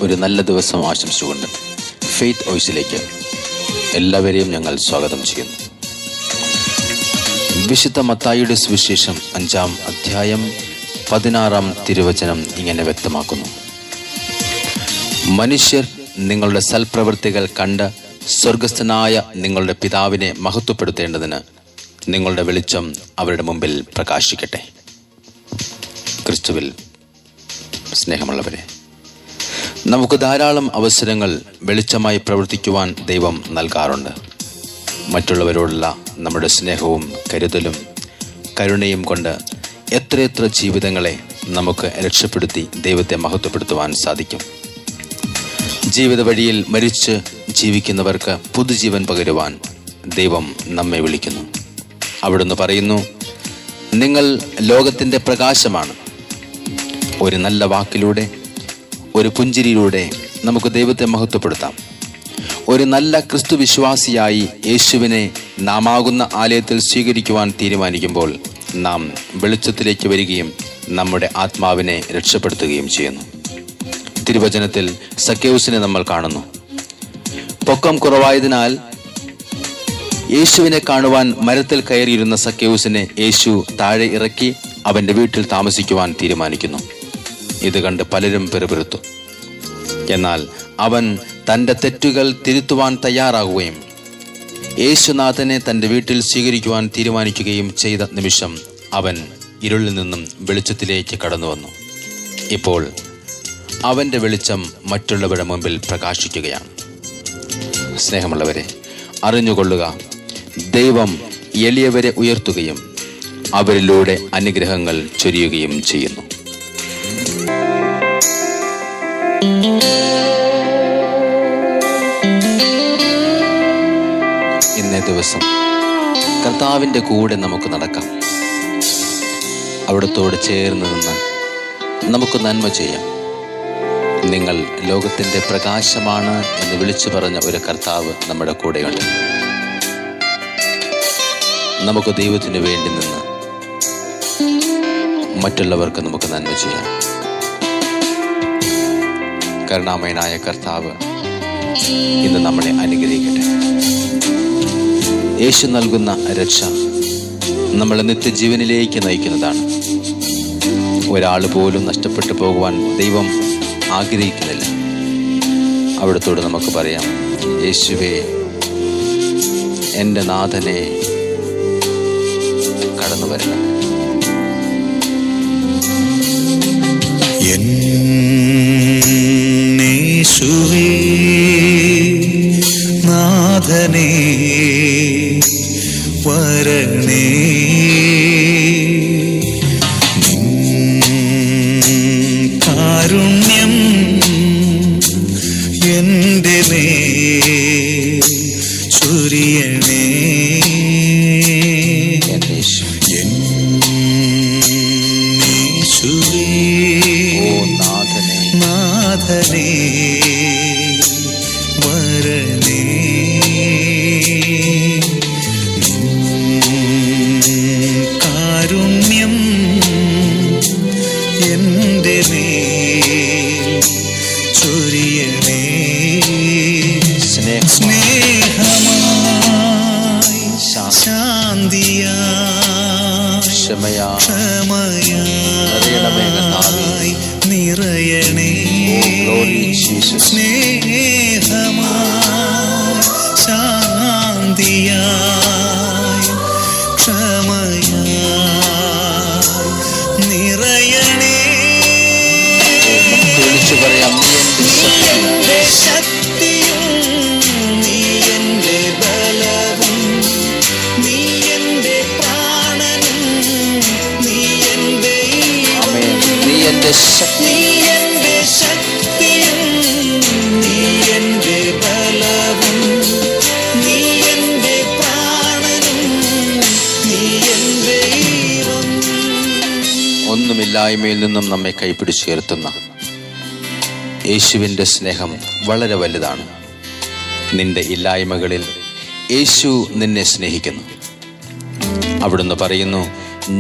ഒരു നല്ല ദിവസം ആശംസിച്ചുകൊണ്ട് ഫെയ്ത്ത് വോയിസിലേക്ക് എല്ലാവരെയും ഞങ്ങൾ സ്വാഗതം ചെയ്യുന്നു. വിശുദ്ധ മത്തായിയുടെ സുവിശേഷം 5-ാം അധ്യായം 16-ാം തിരുവചനം ഇങ്ങനെ വ്യക്തമാക്കുന്നു: മനുഷ്യർ നിങ്ങളുടെ സൽപ്രവൃത്തികൾ കണ്ട് സ്വർഗസ്ഥനായ നിങ്ങളുടെ പിതാവിനെ മഹത്വപ്പെടുത്തേണ്ടതിന് നിങ്ങളുടെ വെളിച്ചം അവരുടെ മുമ്പിൽ പ്രകാശിക്കട്ടെ. ക്രിസ്തുവിൽ സ്നേഹമുള്ളവരെ, നമുക്ക് ധാരാളം അവസരങ്ങൾ വെളിച്ചമായി പ്രവർത്തിക്കുവാൻ ദൈവം നൽകാറുണ്ട്. മറ്റുള്ളവരോടുള്ള നമ്മുടെ സ്നേഹവും കരുതലും കരുണയും കൊണ്ട് എത്രയെത്ര ജീവിതങ്ങളെ നമുക്ക് രക്ഷപ്പെടുത്തി ദൈവത്തെ മഹത്വപ്പെടുത്തുവാൻ സാധിക്കും. ജീവിത വഴിയിൽ മരിച്ച് ജീവിക്കുന്നവർക്ക് പുതുജീവൻ പകരുവാൻ ദൈവം നമ്മെ വിളിക്കുന്നു. അവിടുന്ന് പറയുന്നു, നിങ്ങൾ ലോകത്തിൻ്റെ പ്രകാശമാണ്. ഒരു നല്ല വാക്കിലൂടെ, ഒരു പുഞ്ചിരിയിലൂടെ നമുക്ക് ദൈവത്തെ മഹത്വപ്പെടുത്താം. ഒരു നല്ല ക്രിസ്തു വിശ്വാസിയായി യേശുവിനെ നാമാകുന്ന ആലയത്തിൽ സ്വീകരിക്കുവാൻ തീരുമാനിക്കുമ്പോൾ നാം വെളിച്ചത്തിലേക്ക് വരികയും നമ്മുടെ ആത്മാവിനെ രക്ഷപ്പെടുത്തുകയും ചെയ്യുന്നു. തിരുവചനത്തിൽ സക്കേവുസിനെ നമ്മൾ കാണുന്നു. പൊക്കം കുറവായതിനാൽ യേശുവിനെ കാണുവാൻ മരത്തിൽ കയറിയിരുന്ന സക്കേവുസിനെ യേശു താഴെ ഇറക്കി അവൻ്റെ വീട്ടിൽ താമസിക്കുവാൻ തീരുമാനിക്കുന്നു. ഇത് കണ്ട് പലരും പെറുപെറുത്തു. എന്നാൽ അവൻ തൻ്റെ തെറ്റുകൾ തിരുത്തുവാൻ തയ്യാറാകുകയും യേശുനാഥനെ തൻ്റെ വീട്ടിൽ സ്വീകരിക്കുവാൻ തീരുമാനിക്കുകയും ചെയ്ത നിമിഷം അവൻ ഇരുളിൽ നിന്നും വെളിച്ചത്തിലേക്ക് കടന്നു വന്നു. ഇപ്പോൾ അവൻ്റെ വെളിച്ചം മറ്റുള്ളവരുടെ മുമ്പിൽ പ്രകാശിക്കുകയാണ്. സ്നേഹമുള്ളവരെ, അറിഞ്ഞുകൊള്ളുക, ദൈവം എളിയവരെ ഉയർത്തുകയും അവരിലൂടെ അനുഗ്രഹങ്ങൾ ചൊരിയുകയും ചെയ്യുന്നു. ഇന്നേ ദിവസം കർത്താവിൻ്റെ കൂടെ നമുക്ക് നടക്കാം. അവിടത്തോട് ചേർന്ന് നിന്ന് നമുക്ക് നന്മ ചെയ്യാം. നിങ്ങൾ ലോകത്തിൻ്റെ പ്രകാശമാണ് എന്ന് വിളിച്ചു പറഞ്ഞ ഒരു കർത്താവ് നമ്മുടെ കൂടെയുണ്ട്. നമുക്ക് ദൈവത്തിന് വേണ്ടി നിന്ന് മറ്റുള്ളവർക്ക് നമുക്ക് നന്മ ചെയ്യാം. കരുണാമയനായ കർത്താവ് ഇന്ന് നമ്മളെ അനുഗ്രഹിക്കട്ടെ. യേശു നൽകുന്ന രക്ഷ നമ്മളെ നിത്യജീവനിലേക്ക് നയിക്കുന്നതാണ്. ഒരാൾ പോലും നഷ്ടപ്പെട്ടു പോകുവാൻ ദൈവം ആഗ്രഹിക്കുന്നില്ല. അവിടത്തോട് നമുക്ക് പറയാം, യേശുവേ, എൻ്റെ നാഥനെ കടന്നു വരണം. യേശുവേ, നാഥനേ വരണേ. കാരുണ്യം എൻ്റെ മേൽ ചൊരിയണേ. നാഥനേ വരണേ. കാരുണ്യം എൻ്റെ മേൽ ചൊരിയണേ. സ്നേഹമായി ശാന്തിയായി ക്ഷമയായി നിറയണേ. സ്നേഹമായി ശാന്തിയായി ക്ഷമയായി നിറയണേ. വിളിച്ചു പറയാം, ശക്തിയും നീ എൻ്റെ ബലവും, നീ എൻ്റെ പ്രാണനും, നീ എൻ്റെ ശക്തിയും, നീ എൻ്റെ ബലവും, നീ എൻ്റെ പ്രാണനും, നീ എൻ്റെ ഒന്നുമില്ലായ്മയിൽ നിന്നും നമ്മെ കൈപിടിച്ചുയർത്തുന്ന യേശുവിൻ്റെ സ്നേഹം വളരെ വലുതാണ്. നിന്റെ ഇല്ലായ്മകളിൽ യേശു നിന്നെ സ്നേഹിക്കുന്നു. അവിടുന്ന് പറയുന്നു,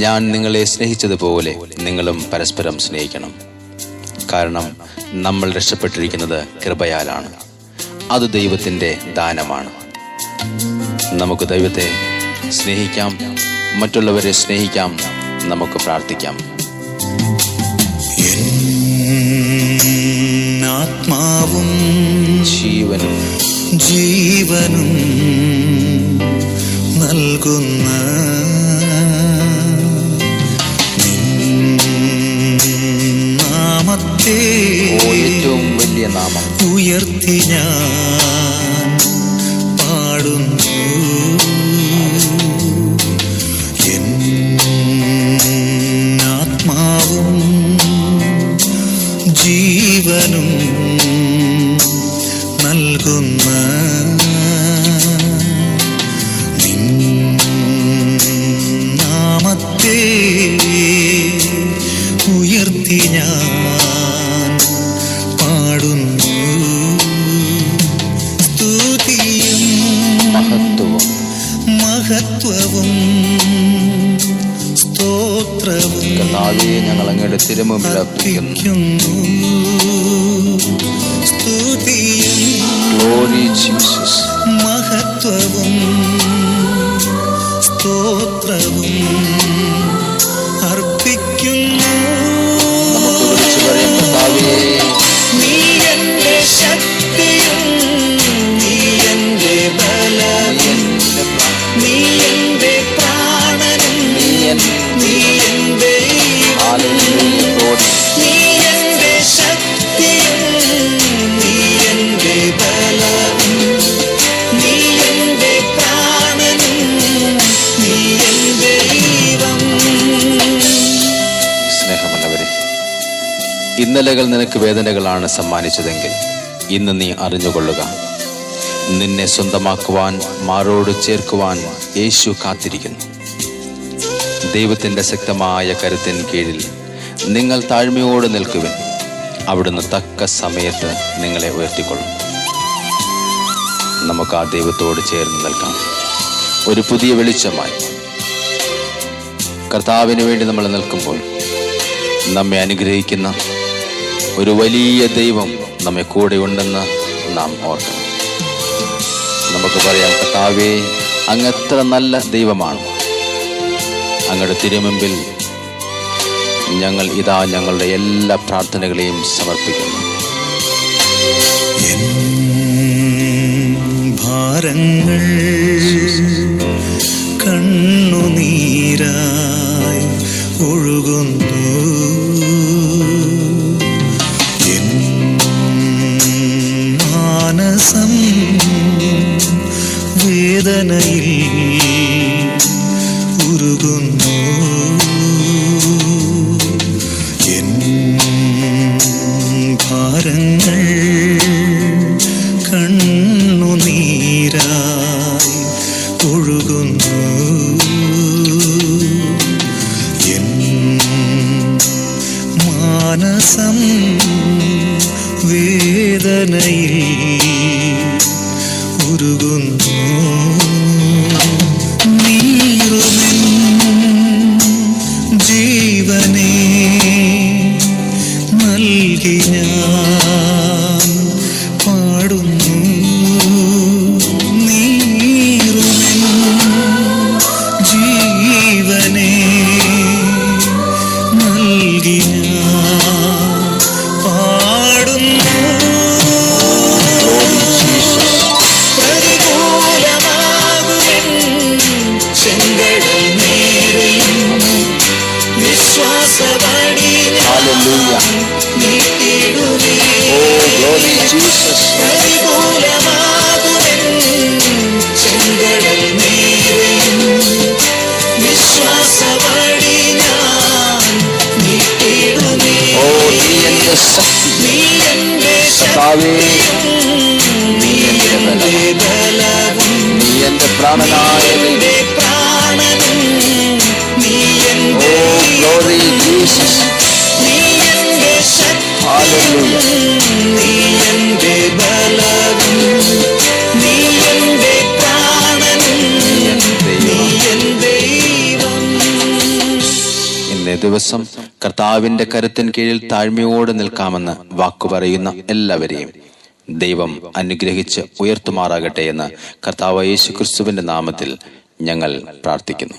ഞാൻ നിങ്ങളെ സ്നേഹിച്ചതുപോലെ നിങ്ങളും പരസ്പരം സ്നേഹിക്കണം. കാരണം നമ്മൾ രക്ഷപ്പെട്ടിരിക്കുന്നത് കൃപയാലാണ്. അത് ദൈവത്തിൻ്റെ ദാനമാണ്. നമുക്ക് ദൈവത്തെ സ്നേഹിക്കാം, മറ്റുള്ളവരെ സ്നേഹിക്കാം, നമുക്ക് പ്രാർത്ഥിക്കാം. ആത്മാവും ജീവനും നൽകുന്ന നാമത്തെ ഏറ്റവും വലിയ നാമം ഉയർത്തി ഞാൻ പാടുന്നു. എൻ ആത്മാവും ജീവനും നൽകുന്ന നാമത്തെ ഉയർത്തി ഞാൻ പാടുന്നു. സ്തുതിയും മഹത്വവും സ്തോത്രവും ഞങ്ങൾ അങ്ങയുടെ തിരുമുമ്പിൽ അർപ്പിക്കുന്നു. സ്തുതിയും മഹത്വവും സ്തോത്രവും അർപ്പിക്കുന്നു. നീ എന്റെ ശക്തിയും നീ എന്റെ ബലവും നീ എന്റെ പ്രാണനും നീ എന്റെ നീ എന്റെ ശക്തിയും നീ എന്റെ ബലവും നീ എന്റെ പ്രാണനും നീ എന്റെ ദൈവം. സ്നേഹമുള്ളവരെ, ഇന്നലകൾ നിനക്ക് വേദനകളാണ് സമ്മാനിച്ചതെങ്കിൽ ഇന്ന് നീ അറിഞ്ഞുകൊള്ളുക, നിന്നെ സ്വന്തമാക്കുവാൻ, മാറോട് ചേർക്കുവാൻ യേശു കാത്തിരിക്കുന്നു. ദൈവത്തിൻ്റെ ശക്തമായ കരുത്തിന് കീഴിൽ നിങ്ങൾ താഴ്മയോടെ നിൽക്കുവിൻ. അവിടുന്ന് തക്ക സമയത്ത് നിങ്ങളെ ഉയർത്തിക്കൊള്ളും. നമുക്ക് ആ ദൈവത്തോട് ചേർന്ന് നിൽക്കാം. ഒരു പുതിയ വെളിച്ചമായി കർത്താവിന് വേണ്ടി നമ്മൾ നിൽക്കുമ്പോൾ നമ്മെ അനുഗ്രഹിക്കുന്ന ഒരു വലിയ ദൈവം നമ്മെ കൂടെ ഉണ്ടെന്ന് നാം ഓർക്കണം. നമുക്ക് പറയാം, കർത്താവേ, അങ്ങ് എത്ര നല്ല ദൈവമാണ്. അങ്ങയുടെ തിരുമുമ്പിൽ ഞങ്ങൾ ഇതാ ഞങ്ങളുടെ എല്ലാ പ്രാർത്ഥനകളെയും സമർപ്പിക്കുന്നു. ഭാരങ്ങൾ കണ്ണുനീരായി ഒഴുകുന്നു. എൻ മാനസം വേദനയിൽ ഉരുകുന്നു. എൻ ഭാരങ്ങൾ കണ്ണുനീരായി ഒഴുകുന്നു. എൻ മാനസം വേദനയിൽ ഉരുകുന്നു. നീറുമെൻ ജീവനെ നൽകി ഞാൻ പാടുന്നു. നീറുമെൻ ജീവനെ നൽകി ഞാൻ പാടുന്നു. പ്രതികൂലമാകുമെൻ ചെങ്കടൽ നേരെയും വിശ്വാസവടി നീട്ടിടുമേ. പ്രതികൂലമാകുമെൻ ചെങ്കടൽ നേരെയും വിശ്വാസവടി ഞാൻ നീട്ടിടുമേ. നീ എന്റെ ശക്തിയും നീ എന്റെ ബലവും നീ എന്റെ പ്രാണനായ എന്റെ പ്രാണനും നീ എന്റെ നീ എന്റെ ശക്തിയും നീ എന്റെ ബലവും നീ എന്റെ പ്രാണനും നീ എന്റെ ദൈവം. ഇന്നേ ദിവസം കർത്താവിന്റെ കരുത്തിൻ കീഴിൽ താഴ്മയോടെ നിൽക്കാമെന്ന് വാക്കു പറയുന്ന എല്ലാവരെയും ദൈവം അനുഗ്രഹിച്ച് ഉയർത്തുമാറാകട്ടെ എന്ന് കർത്താവ് യേശുക്രിസ്തുവിന്റെ നാമത്തിൽ ഞങ്ങൾ പ്രാർത്ഥിക്കുന്നു.